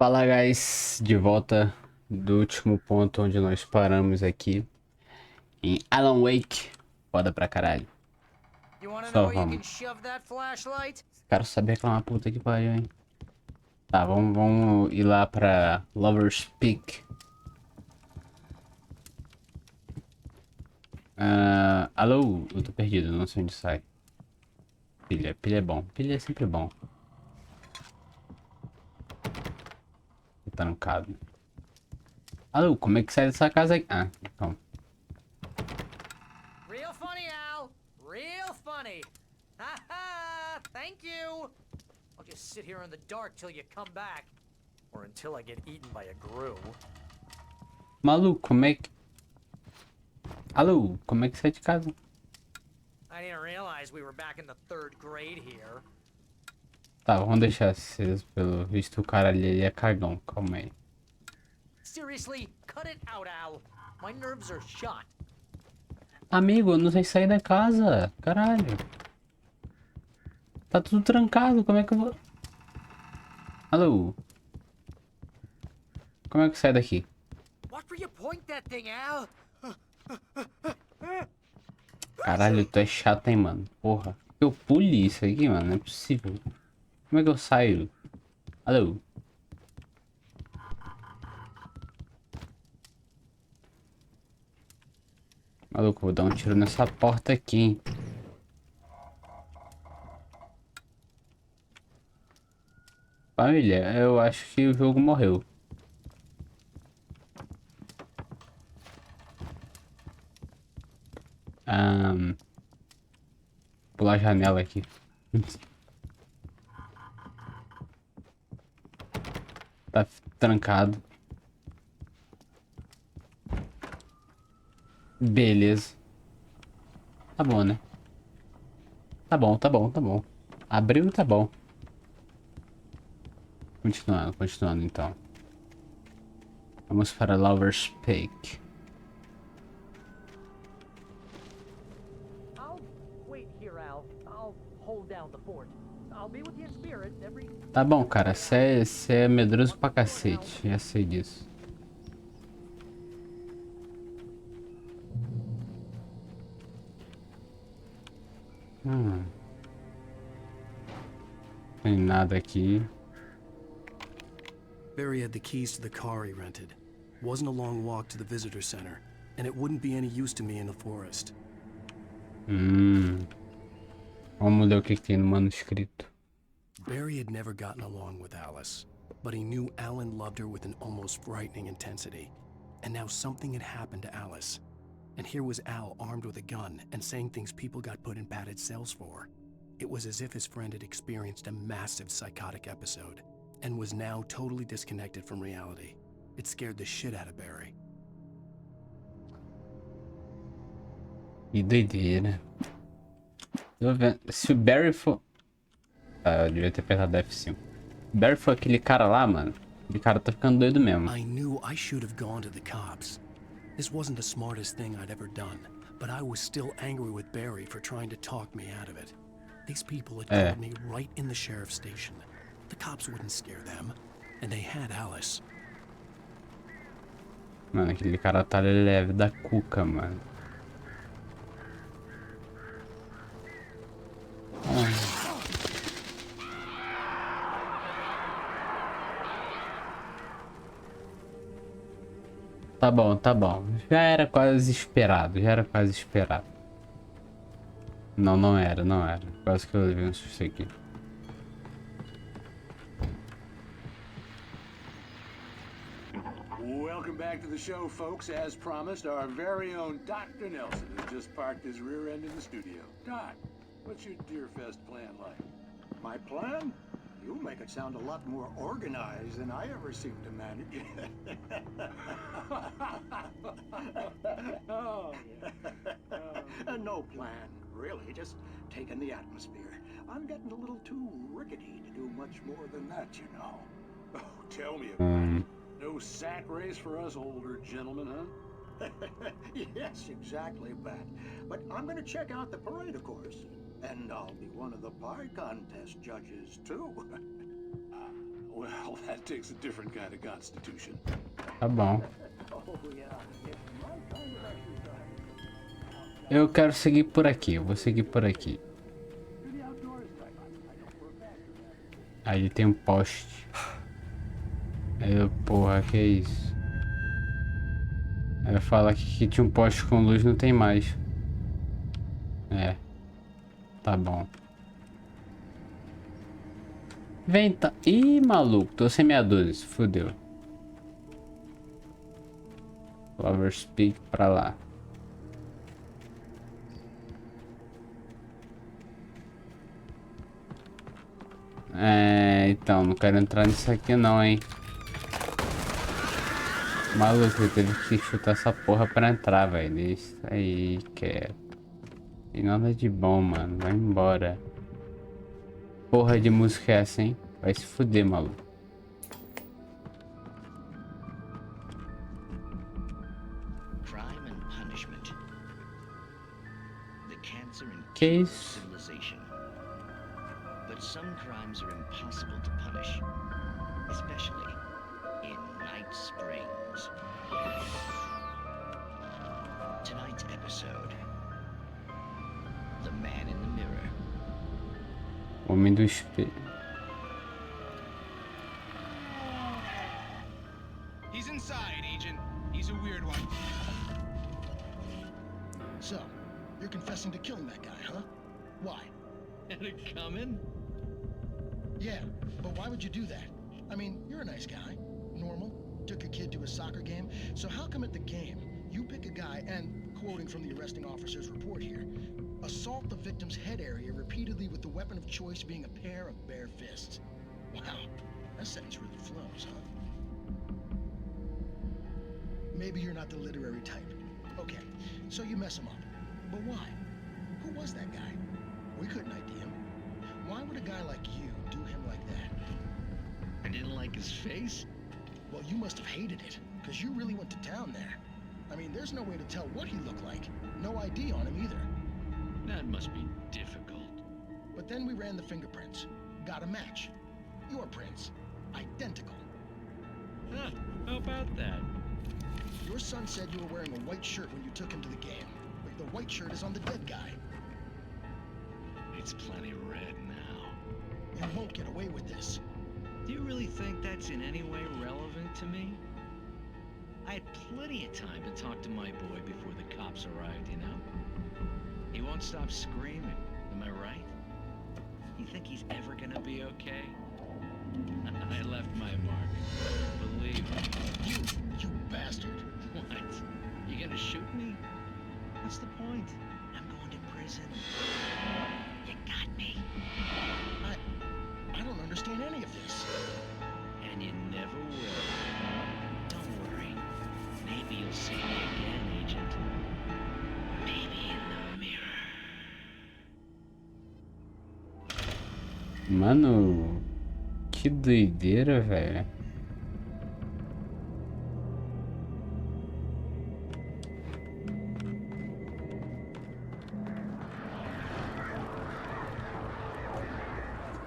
Fala, guys, de volta do último ponto onde nós paramos aqui em Alan Wake. Foda pra caralho. Só vamos. Quero saber que é uma puta que pariu, hein. Tá, vamos ir lá pra Lover's Peak. Alô, eu tô perdido, não sei onde sai. Pilha é bom, pilha é sempre bom. Tá trancado. Alô, como é que sai dessa casa aqui? Ah, então. Real funny, Al. Real funny. Ha! Thank you. I'll just sit here in the dark till you come back. Or until I get eaten by a grue. Maluco, como é que... Alô, como é que sai de casa? I didn't realize we were back in the 3rd grade here. Tá, vamos deixar aceso. Pelo visto o cara ali ele é cagão, calma aí. Seriously, cut it out, Al. My nerves are shot. Amigo, eu não sei sair da casa, caralho. Tá tudo trancado, como é que eu vou... Alô? Como é que sai daqui? Watch where you point that thing, Al. Caralho, tu é chato, hein, mano. Porra. Eu pule isso aqui, mano, não é possível. Como é que eu saio? Alô? Maluco, vou dar um tiro nessa porta aqui, hein. Família, eu acho que o jogo morreu. Pular a janela aqui. Tá trancado. Beleza. Tá bom, né? Tá bom, tá bom, tá bom. Abriu, tá bom. Continuando então. Vamos para Lover's Peak. I'll wait here, Al. I'll hold down the fort. I'll be with you in spirit every... Tá bom, cara. Cê é medroso pra cacete. Já sei disso. Tem nada aqui. Barry had the keys to the car he rented. Wasn't a long walk to the visitor center, and it wouldn't be any use to me in the forest. Vamos ler o que tem no manuscrito. Barry had never gotten along with Alice, but he knew Alan loved her with an almost frightening intensity. And now something had happened to Alice. And here was Al armed with a gun and saying things people got put in padded cells for. It was as if his friend had experienced a massive psychotic episode and was now totally disconnected from reality. It scared the shit out of Barry. Que doideira. Se o Barry for... Ah, eu devia ter apertado F5. O Barry foi aquele cara lá, mano. Aquele cara tá ficando doido mesmo. I knew I should have gone to the cops. This wasn't the smartest thing I'd ever done, but I was still angry with Barry for trying to talk me out of it. These people had called me right in the sheriff's station. The cops wouldn't scare them, and they had Alice. Mano, aquele cara tá leve da cuca, mano. Tá bom, tá bom. Já era quase esperado, Não, não era. Quase que eu levei um susto aqui. Welcome back to the show, folks. As promised, our very own Dr. Nelson has just parked his rear end in the studio. Doc, what's your Deerfest plan like? My plan? You make it sound a lot more organized than I ever seem to manage. No plan, really. Just taking the atmosphere. I'm getting a little too rickety to do much more than that, you know. Oh, tell me about it. No sack race for us older gentlemen, huh? Yes, exactly, Bat. But I'm going to check out the parade, of course. And I'll be one of the pie contest judges, too. Well, that takes a different kind of constitution. Tá bom. Eu quero seguir por aqui, eu vou seguir por aqui. Aí tem um poste. Aí eu, porra, que é isso? Aí eu falo aqui que tinha um poste com luz, não tem mais. É. Tá bom. Vem, tá. Ih, maluco, tô sem meia dúzia, fodeu. Flower Speak pra lá. É, então, não quero entrar nisso aqui não, hein. Maluco, eu teve que chutar essa porra pra entrar, velho. Isso aí, quero. E nada de bom, mano. Vai embora. Porra de música é essa, hein? Vai se fuder, maluco. Crime and punishment. The cancer and Que cure of isso? civilization. But some crimes are impossible to punish, especially in Night Springs. Tonight's episode: The Man in the Mirror. Homem do espelho. He's inside, Agent. He's a weird one. So, you're confessing to killing that guy, huh? Why? Had it coming? Yeah, but why would you do that? I mean, you're a nice guy. Normal. Took a kid to a soccer game. So how come at the game, you pick a guy and, quoting from the arresting officer's report here, assault the victim's head area repeatedly with the weapon of choice being a pair of bare fists? Wow, that sentence really flows, huh? Maybe you're not the literary type. Okay, so you mess him up. But why? Who was that guy? We couldn't ID him. Why would a guy like you do him like that? I didn't like his face. Well, you must have hated it, because you really went to town there. I mean, there's no way to tell what he looked like. No ID on him either. That must be difficult. But then we ran the fingerprints. Got a match. Your prints. Identical. Huh, how about that? Your son said you were wearing a white shirt when you took him to the game. But the white shirt is on the dead guy. It's plenty red now. You won't get away with this. Do you really think that's in any way relevant to me? I had plenty of time to talk to my boy before the cops arrived, you know? He won't stop screaming, am I right? You think he's ever gonna be okay? I left my mark. Believe me. You bastard. What? You gonna shoot me? What's the point? I'm going to prison. You got me. I don't understand any of this. And you never will. Don't worry. Maybe you'll see me again, Agent. Maybe in the mirror. Mano, que doideira, velho.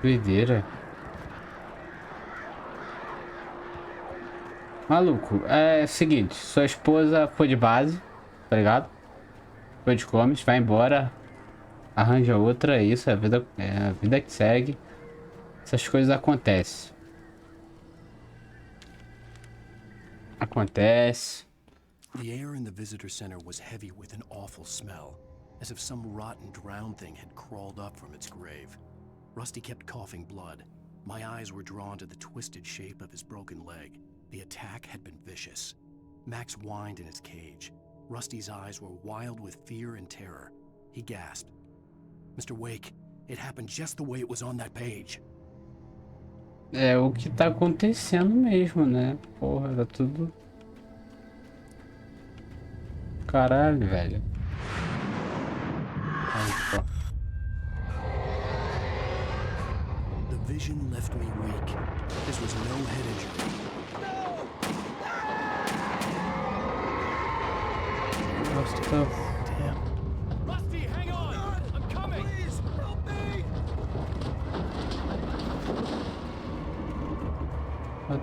Doideira. Maluco, é o seguinte, sua esposa foi de base, tá ligado? Foi de comes, vai embora, arranja outra, é isso, é a vida que segue. Essas coisas acontecem. Acontece. The air in the visitor center was heavy with an awful smell, as if some rotten drowned thing had crawled up from its grave. Rusty kept coughing blood. My eyes were drawn to the twisted shape of his broken leg. The attack had been vicious. Max whined in his cage. Rusty's eyes were wild with fear and terror. He gasped. Mr. Wake, it happened just the way it was on that page. É o que tá acontecendo mesmo, né? Porra, tá tudo... Caralho, velho. Ai, pô. The vision left me weak. This was no head injury. Rusty tá... Damn. Rusty, hang on! I'm coming! Please, help me!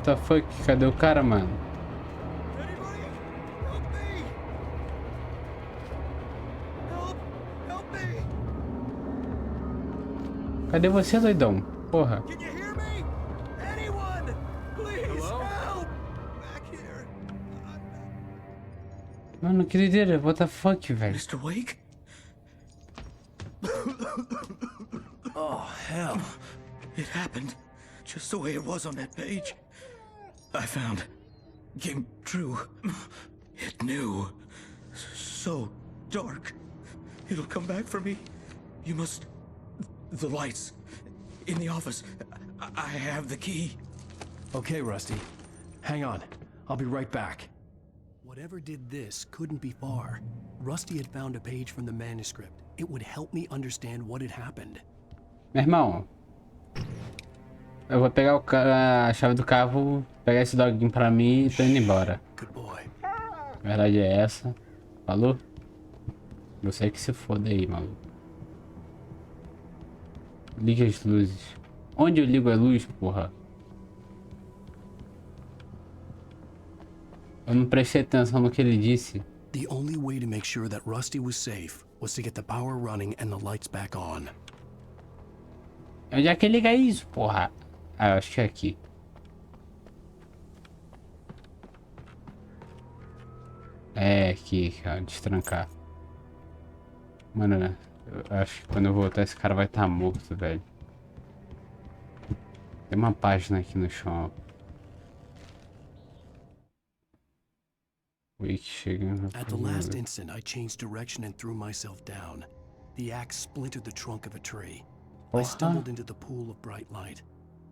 the fuck? Cadê o cara, mano? Cadê você, doidão? Porra. Mano, que doideira. What the fuck, velho? Mr. Wake? Oh, hell. It happened just the way it was on that page. I found. Came true. It knew. So dark. It'll come back for me. You must... The lights. In the office. I have the key. Okay, Rusty. Hang on. I'll be right back. Whatever did this couldn't be far. Rusty had found a page from the manuscript. It would help me understand what had happened. Meu irmão, eu vou pegar a chave do carro, pegar esse doguinho pra mim e tô indo embora. Good boy. A verdade é essa. Falou? Você que se foda aí, maluco. Ligue as luzes. Onde eu ligo a luz, porra? Eu não prestei atenção no que ele disse. The only way to make sure that Rusty was safe was to get the power running and the lights back on. Onde é que liga isso, porra? Ah, eu acho que é aqui. É aqui, cara, destrancar. Mano, eu acho que quando eu voltar esse cara vai estar morto, velho. Tem uma página aqui no chão, ó. Wake chegando. At the last instant, I changed direction and threw myself down. The axe splintered the trunk of a tree. I stumbled into the pool of bright light.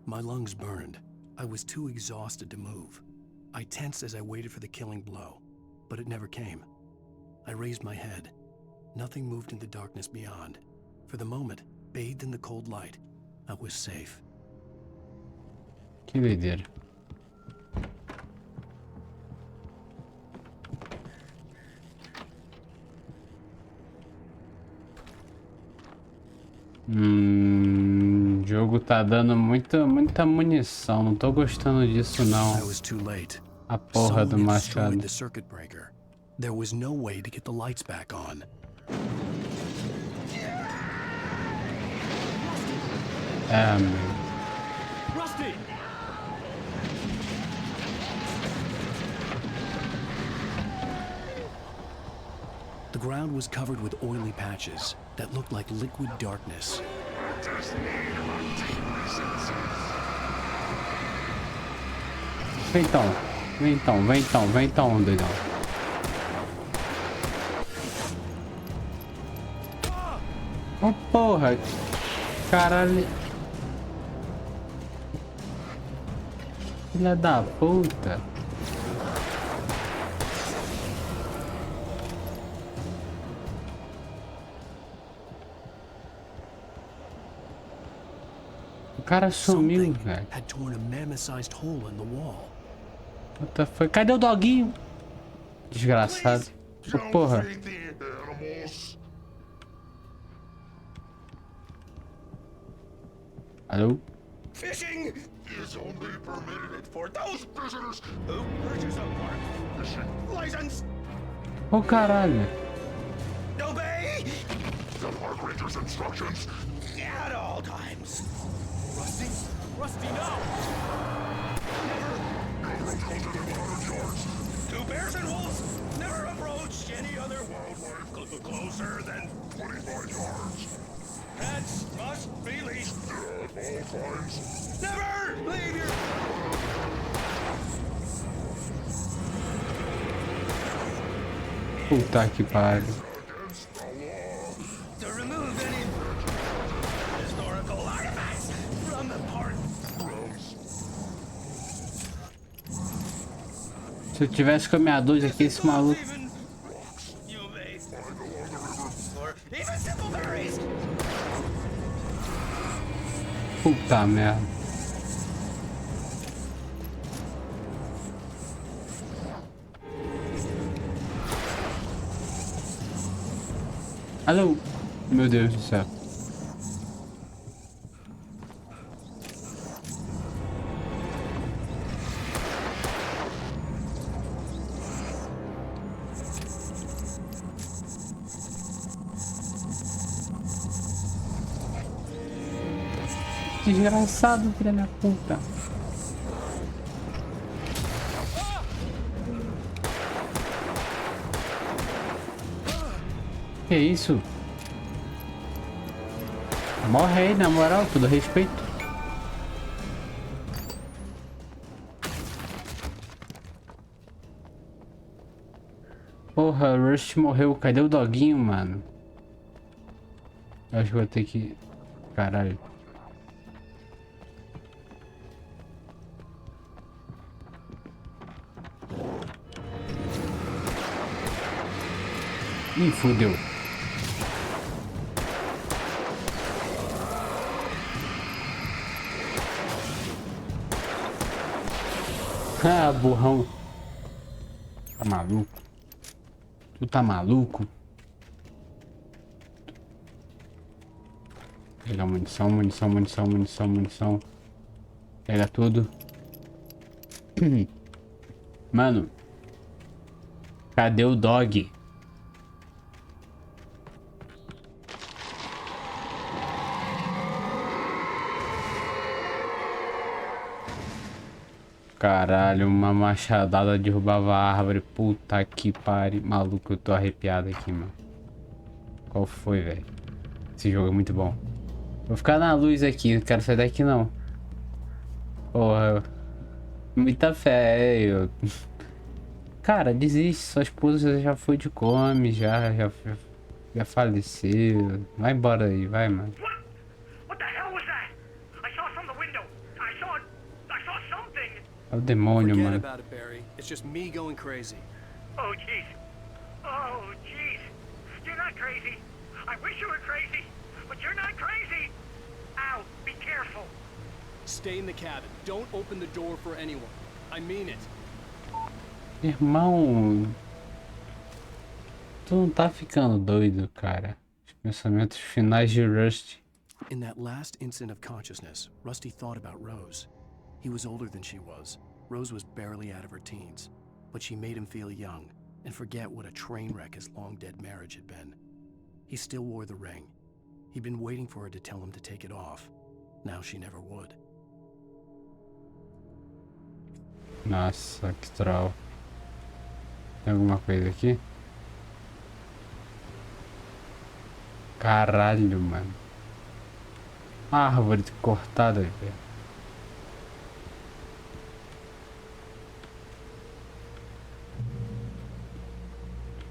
My lungs burned. I was too exhausted to move. I tensed as I waited for the killing blow, but it never came. I raised my head. Nothing moved in the darkness beyond. For the moment, bathed in the cold light, I was safe. Que doideira. O jogo tá dando muita munição. Não tô gostando disso não. A porra do machado. There was no way to get the lights back on. Rusty! The ground was covered with oily patches that looked like liquid darkness. Vem então, doidão. Oh, porra. Caralho. Filha da puta. O cara sumiu, velho. What the fuck? Cadê o doguinho? Desgraçado. Oh, porra. Alô? Fishing is only permitted for those visitors who purchase a park fishing license. Oh, caralho. Obey the park ranger's instructions at all times. Rusty? Rusty, no! Never approach within 100 yards. Two bears and wolves never approach any other wildlife closer than 25 yards. Pets must be leashed at all times. Never leave your... Puta que pariu. To remove any historical artifacts from the park. Se eu tivesse com a minha luz aqui, esse maluco. Puta merda. Alô? Meu Deus do céu. Desgraçado, filha da puta. Que isso? Morre aí, na moral, todo respeito. Porra, o Rust morreu. Cadê o doguinho, mano? Eu acho que vou ter que... Caralho. Ih, fudeu. Ah, burrão. Tá maluco? Tu tá maluco? Pega munição, munição, munição, munição, munição. Pega tudo. Mano. Cadê o dog? Caralho, uma machadada derrubava a árvore. Puta que pariu. Maluco, eu tô arrepiado aqui, mano. Qual foi, velho? Esse jogo é muito bom. Vou ficar na luz aqui, não quero sair daqui não. Porra. Muita fé, eu... Cara, desiste, sua esposa já foi de come, já faleceu. Vai embora aí, vai, mano. What the hell was that? I saw from the window. I saw something. É o demônio, Forget mano. about it, Barry. It's just me going crazy. Oh jeez. Oh jeez. You're not crazy. I wish you were crazy, but you're not crazy. Ow, be careful. Stay in the cabin. Don't open the door for anyone. I mean it. Irmão, tu não tá ficando doido, cara. Os pensamentos finais de Rust. In that last instant of consciousness, Rusty thought about Rose. He was older than she was. Rose was barely out of her teens, but she made him feel young and forget what a train wreck his long-dead marriage had been. He still wore the ring. He'd been waiting for her to tell him to take it off. Now she never would. Nossa, que troll. Tem alguma coisa aqui? Caralho, mano. Árvore cortada, velho.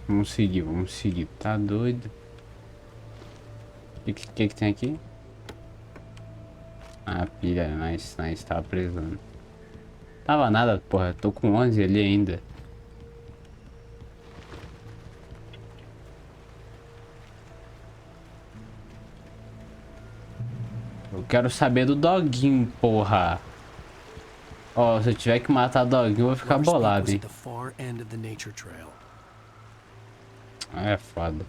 Vamos seguir. Tá doido? O que tem aqui? Ah, pilha, nice, tava preso. Né? Tava nada, porra, tô com 11 ali ainda. Eu quero saber do doguinho, porra. Ó, se eu tiver que matar doguinho, eu vou ficar bolado, hein. É foda.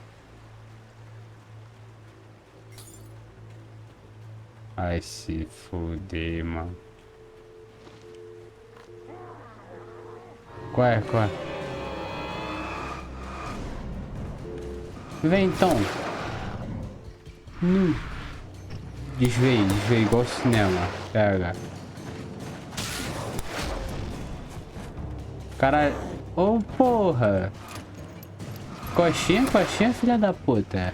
Ai, se fuder, mano. Qual é? Vem então. Desvei igual cinema. Pega. Caralho. Ô, porra. Coxinha, filha da puta.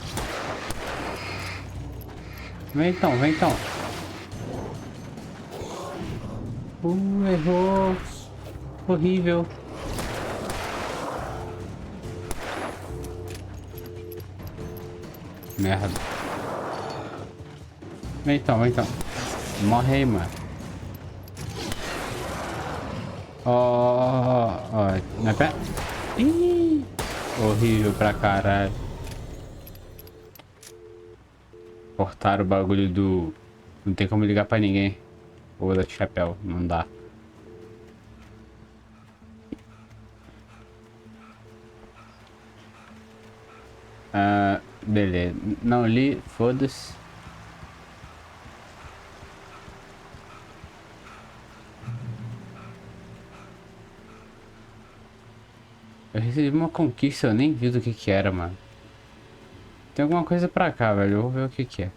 Vem então. Errou. Horrível. Merda. Vem então. Morre aí, mano. Ó. Na pé. Ih. Horrível pra caralho. Cortaram o bagulho do... Não tem como ligar pra ninguém. Ou da chapéu. Não dá. Beleza. Não li. Foda-se. Eu recebi uma conquista, eu nem vi do que era, mano. Tem alguma coisa pra cá, velho. Eu vou ver o que é.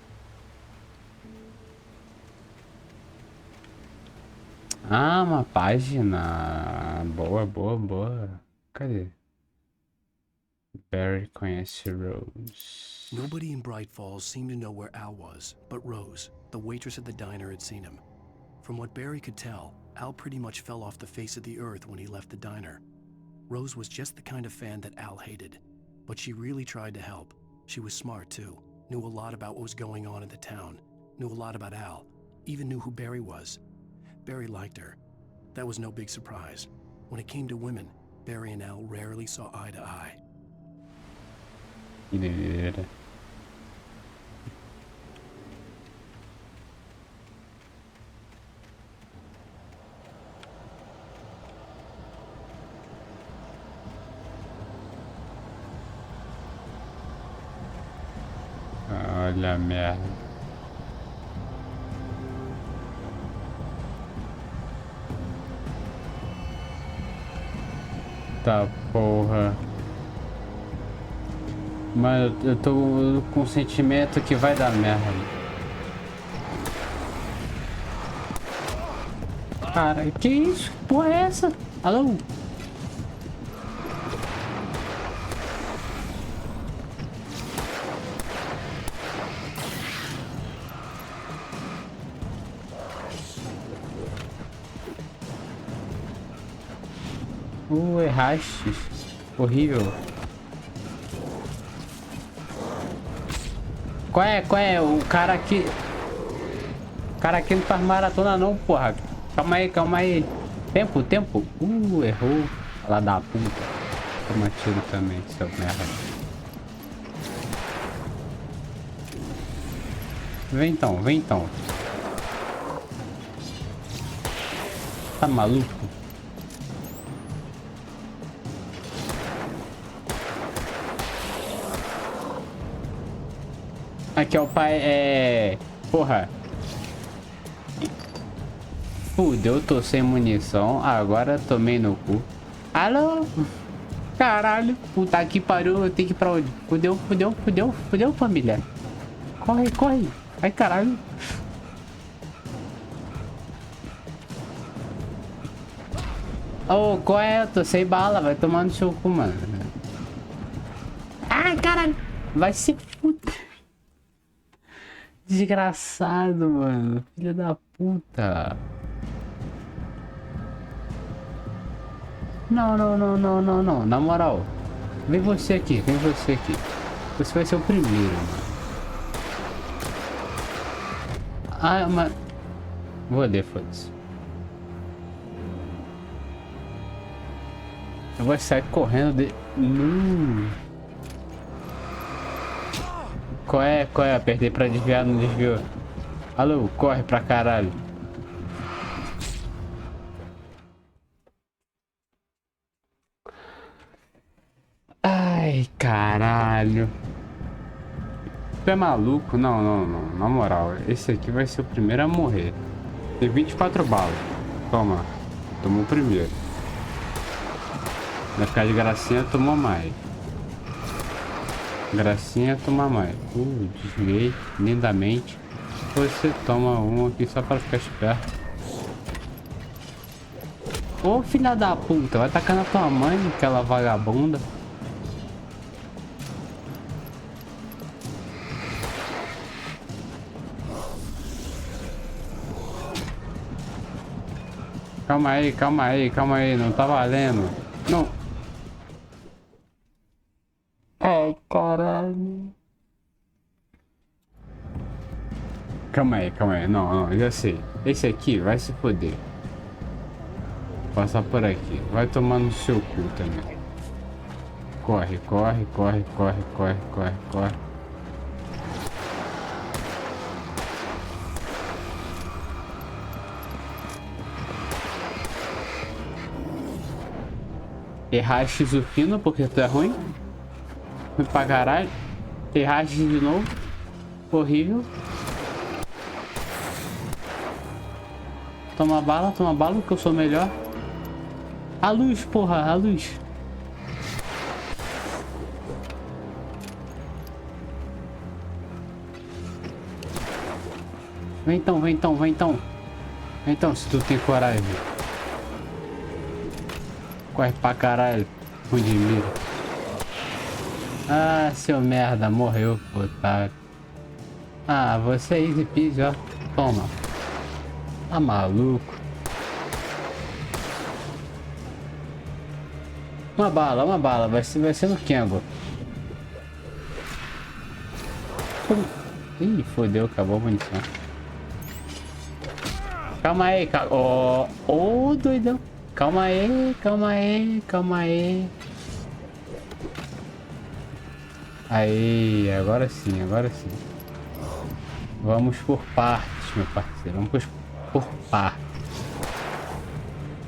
Ah, uma página. Boa, boa, boa. Cadê? Barry conhece Rose. Nobody in Bright Falls seemed to know where Al was, but Rose, the waitress at the diner, had seen him. From what Barry could tell, Al pretty much fell off the face of the earth when he left the diner. Rose was just the kind of fan that Al hated, but she really tried to help. She was smart too, knew a lot about what was going on in the town, knew a lot about Al, even knew who Barry was. Barry liked her. That was no big surprise. When it came to women, Barry and Al rarely saw eye to eye. Que doideira. Olha a merda. Tá porra. Mano, eu tô com o sentimento que vai dar merda. Cara, que isso? Que porra é essa? Alô? Erraste. Horrível. Qual é? O cara aqui... O cara aqui não faz maratona não, porra. Calma aí. Tempo. Errou. Lá da puta. Toma tiro também, seu merda. Vem então. Tá maluco? Aqui é o pai, porra. Fudeu, tô sem munição. Agora tomei no cu. Alô? Caralho. Puta que pariu, eu tenho que ir pra onde? Fudeu, família. Corre. Ai, caralho. Ô, qual é? Eu tô sem bala, vai tomar no seu cu, mano. Ai, caralho. Vai se fuder. Desgraçado, mano. Filho da puta. Não. Na moral. Vem você aqui. Você vai ser o primeiro, mano. Ah, mas... Vou ler, foda-se. Eu vou sair correndo de... Qual é? Apertei pra desviar, não desviou. Alô, corre pra caralho. Ai, caralho. Tu é maluco? Não. Na moral, esse aqui vai ser o primeiro a morrer. Tem 24 balas. Toma. Tomou o primeiro. Vai ficar de gracinha, tomou mais. Gracinha, toma mais. Desviei lindamente. Você toma um aqui só para ficar esperto. Ô, filha da puta, vai tacar na tua mãe, aquela vagabunda. Calma aí, não tá valendo. Não. Ai, caralho. Calma aí. Não, já sei. Esse aqui vai se foder. Passar por aqui. Vai tomar no seu cu também. Corre. Erraste o fino porque tu é ruim. Fui pra caralho. Erraste de novo. Horrível. Toma bala que eu sou melhor. A luz, porra, a luz. Vem então. Então, se tu tem coragem. Corre pra caralho. Ruim de mira. Ah, seu merda, morreu, otário. Ah, você é easy peasy, ó. Toma. Tá maluco. Uma bala. Vai ser no Kengo. Ih, fodeu, acabou a munição. Calma aí, Ô, doidão. Calma aí. Aí, agora sim. Vamos por partes, meu parceiro. Vamos por partes.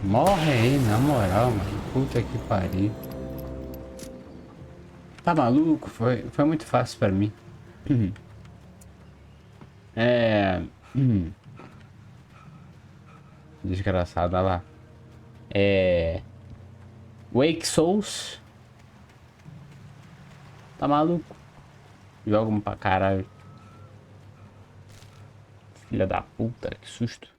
Morre aí, na moral, mano. Puta que pariu. Tá maluco? Foi muito fácil pra mim. Desgraçado, olha lá. Wake Souls. Tá maluco? Joga pra caralho. Filha da puta, que susto.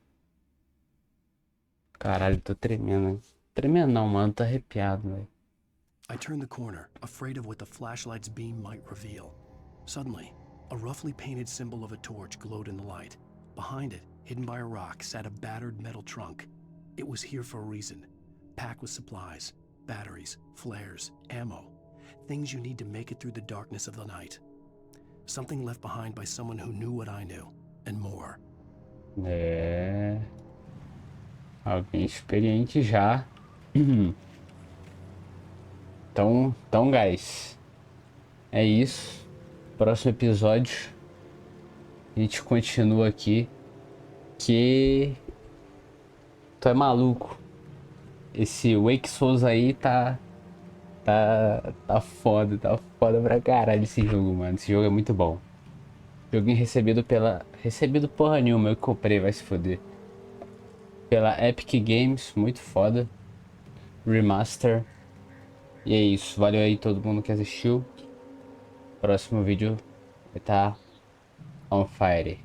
Caralho, tô tremendo, hein? Tremendo não, mano. Tô arrepiado, velho. I turned the corner, afraid of what the flashlight's beam might reveal. Suddenly, a roughly painted symbol of a torch glowed in the light. Behind it, hidden by a rock, sat a battered metal trunk. It was here for a reason. Packed with supplies, batteries, flares, ammo. Things you need to make it through the darkness of the night. Something left behind by someone who knew what I knew, and more. Alguém experiente já. Então, guys. É isso. Próximo episódio. A gente continua aqui. Que... Tu é maluco. Esse Wake Souls aí tá foda pra caralho esse jogo, mano. Esse jogo é muito bom. Joguinho recebido porra nenhuma, eu comprei, vai se foder. Pela Epic Games, muito foda. Remaster. E é isso, valeu aí todo mundo que assistiu. Próximo vídeo vai estar on fire.